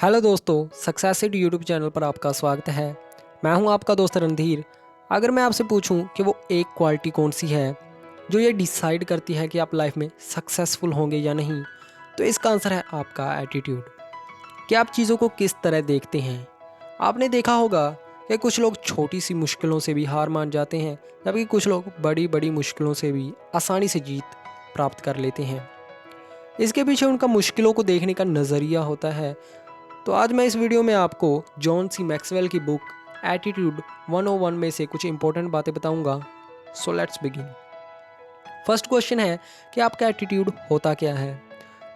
Hello दोस्तों, सक्सेसिड YouTube channel पर आपका स्वागत है। मैं हूं आपका दोस्त रणधीर। अगर मैं आपसे पूछूं कि वो एक क्वालिटी कौन सी है जो ये डिसाइड करती है कि आप लाइफ में सक्सेसफुल होंगे या नहीं, तो इसका आंसर है आपका एटीट्यूड। कि आप चीज़ों को किस तरह देखते हैं। आपने देखा होगा कि कुछ लोग छोटी सी मुश्किलों से भी हार मान जाते हैं, जबकि कुछ लोग बड़ी बड़ी मुश्किलों से भी आसानी से जीत प्राप्त कर लेते हैं। इसके पीछे उनका मुश्किलों को देखने का नज़रिया होता है। तो आज मैं इस वीडियो में आपको जॉन सी मैक्सवेल की बुक एटीट्यूड 101 में से कुछ इंपॉर्टेंट बातें बताऊंगा। So let's begin. First question है कि आपका एटीट्यूड होता क्या है।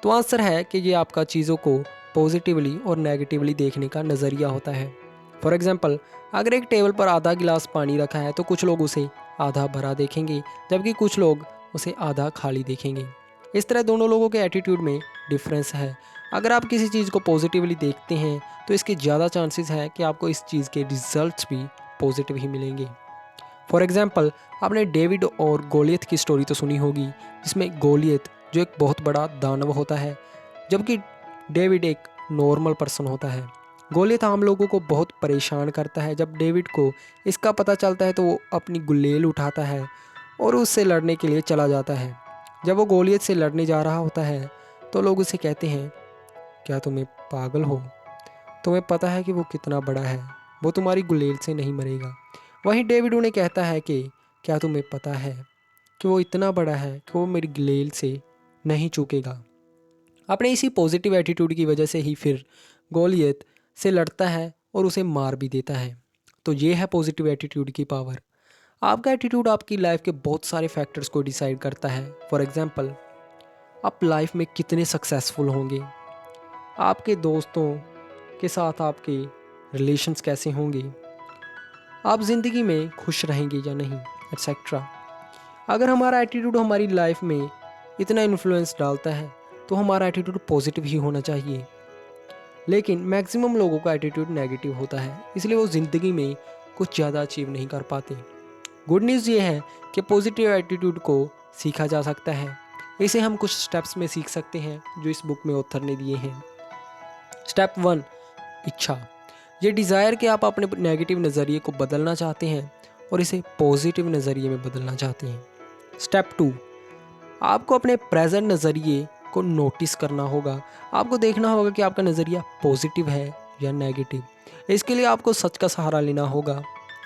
तो आंसर है कि ये आपका चीज़ों को पॉजिटिवली और नेगेटिवली देखने का नज़रिया होता है। फॉर एग्जांपल, अगर एक टेबल पर आधा गिलास पानी रखा है तो कुछ लोग उसे आधा भरा देखेंगे, जबकि कुछ लोग उसे आधा खाली देखेंगे। इस तरह दोनों लोगों के एटीट्यूड में डिफरेंस है। अगर आप किसी चीज़ को पॉजिटिवली देखते हैं तो इसके ज़्यादा चांसेस है कि आपको इस चीज़ के रिजल्ट्स भी पॉजिटिव ही मिलेंगे। फॉर एग्जाम्पल, आपने डेविड और गोलियत की स्टोरी तो सुनी होगी, जिसमें गोलियत जो एक बहुत बड़ा दानव होता है, जबकि डेविड एक नॉर्मल पर्सन होता है। गोलियत आम लोगों को बहुत परेशान करता है। जब डेविड को इसका पता चलता है तो वो अपनी गुलेल उठाता है और उससे लड़ने के लिए चला जाता है। जब वो गोलियत से लड़ने जा रहा होता है तो लोग उसे कहते हैं, क्या तुम्हें पागल हो? तुम्हें पता है कि वो कितना बड़ा है, वो तुम्हारी गुलेल से नहीं मरेगा। वहीं डेविड उन्हें कहता है कि क्या तुम्हें पता है कि वो इतना बड़ा है कि वो मेरी गुलेल से नहीं चूकेगा। अपने इसी पॉजिटिव एटीट्यूड की वजह से ही फिर गोलियत से लड़ता है और उसे मार भी देता है। तो ये है पॉजिटिव एटीट्यूड की पावर। आपका एटीट्यूड आपकी लाइफ के बहुत सारे फैक्टर्स को डिसाइड करता है। फॉर एग्जाम्पल, आप लाइफ में कितने सक्सेसफुल होंगे, आपके दोस्तों के साथ आपके रिलेशंस कैसे होंगे, आप ज़िंदगी में खुश रहेंगे या नहीं, एक्सेट्रा। अगर हमारा एटीट्यूड हमारी लाइफ में इतना इन्फ्लुएंस डालता है तो हमारा एटीट्यूड पॉजिटिव ही होना चाहिए। लेकिन मैक्सिमम लोगों का एटीट्यूड नेगेटिव होता है, इसलिए वो ज़िंदगी में कुछ ज़्यादा अचीव नहीं कर पाते। गुड न्यूज़ ये है कि पॉजिटिव एटीट्यूड को सीखा जा सकता है। इसे हम कुछ स्टेप्स में सीख सकते हैं जो इस बुक में ऑथर ने दिए हैं। स्टेप 1, इच्छा। ये डिज़ायर कि आप अपने नेगेटिव नज़रिए को बदलना चाहते हैं और इसे पॉजिटिव नज़रिए में बदलना चाहते हैं। स्टेप 2, आपको अपने प्रेजेंट नज़रिए को नोटिस करना होगा। आपको देखना होगा कि आपका नज़रिया पॉजिटिव है या नेगेटिव। इसके लिए आपको सच का सहारा लेना होगा।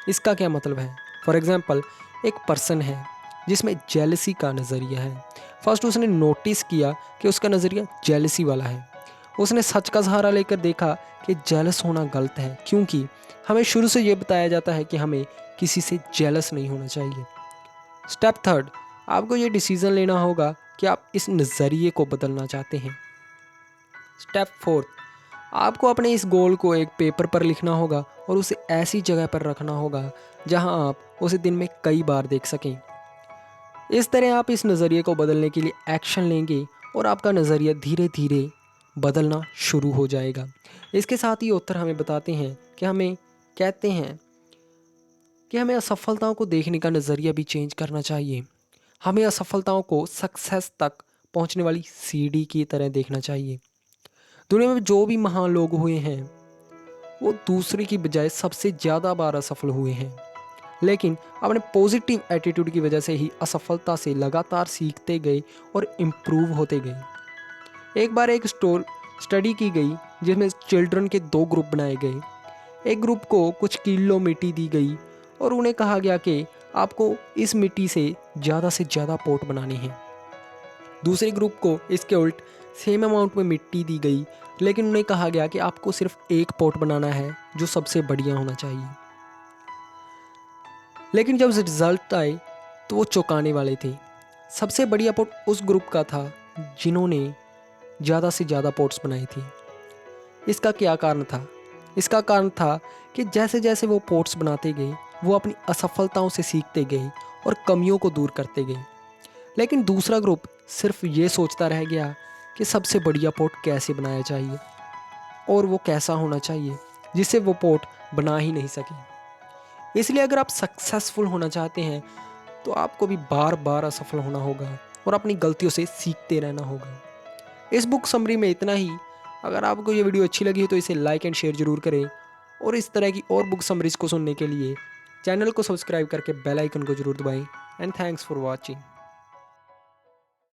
इसका क्या मतलब है? फॉर एग्जाम्पल, एक पर्सन है जिसमें जेलसी का नज़रिया है। फर्स्ट उसने नोटिस किया कि उसका नज़रिया जेलसी वाला है। उसने सच का सहारा लेकर देखा कि जेलस होना गलत है, क्योंकि हमें शुरू से ये बताया जाता है कि हमें किसी से जेलस नहीं होना चाहिए। स्टेप 3, आपको ये डिसीज़न लेना होगा कि आप इस नज़रिए को बदलना चाहते हैं। स्टेप 4, आपको अपने इस गोल को एक पेपर पर लिखना होगा और उसे ऐसी जगह पर रखना होगा जहां आप उसे दिन में कई बार देख सकें। इस तरह आप इस नज़रिए को बदलने के लिए एक्शन लेंगे और आपका नज़रिया धीरे धीरे बदलना शुरू हो जाएगा। इसके साथ ही ऑथर हमें बताते हैं कि कहते हैं कि हमें असफलताओं को देखने का नज़रिया भी चेंज करना चाहिए। हमें असफलताओं को सक्सेस तक पहुंचने वाली सीढ़ी की तरह देखना चाहिए। दुनिया में जो भी महान लोग हुए हैं वो दूसरे की बजाय सबसे ज़्यादा बार असफल हुए हैं, लेकिन अपने पॉजिटिव एटीट्यूड की वजह से ही असफलता से लगातार सीखते गए और इम्प्रूव होते गए। एक बार एक स्टडी की गई जिसमें चिल्ड्रन के 2 ग्रुप बनाए गए। एक ग्रुप को कुछ किलो मिट्टी दी गई और उन्हें कहा गया कि आपको इस मिट्टी से ज़्यादा पॉट बनाने हैं। दूसरे ग्रुप को इसके उल्ट सेम अमाउंट में मिट्टी दी गई, लेकिन उन्हें कहा गया कि आपको सिर्फ एक पॉट बनाना है जो सबसे बढ़िया होना चाहिए। लेकिन जब रिजल्ट आए तो वो चौंकाने वाले थे। सबसे बढ़िया पॉट उस ग्रुप का था जिन्होंने ज़्यादा से ज़्यादा पॉट्स बनाई थी। इसका क्या कारण था? इसका कारण था कि जैसे जैसे वो पॉट्स बनाते गए वो अपनी असफलताओं से सीखते गए और कमियों को दूर करते गए। लेकिन दूसरा ग्रुप सिर्फ ये सोचता रह गया कि सबसे बढ़िया पॉट कैसे बनाया चाहिए और वो कैसा होना चाहिए जिससे वो पॉट बना ही नहीं सके। इसलिए अगर आप सक्सेसफुल होना चाहते हैं तो आपको भी बार बार असफल होना होगा और अपनी गलतियों से सीखते रहना होगा। इस बुक समरी में इतना ही। अगर आपको ये वीडियो अच्छी लगी है तो इसे लाइक एंड शेयर ज़रूर करें और इस तरह की और बुक समरीज को सुनने के लिए चैनल को सब्सक्राइब करके बेल आइकन को ज़रूर दबाएं एंड थैंक्स फॉर वॉचिंग।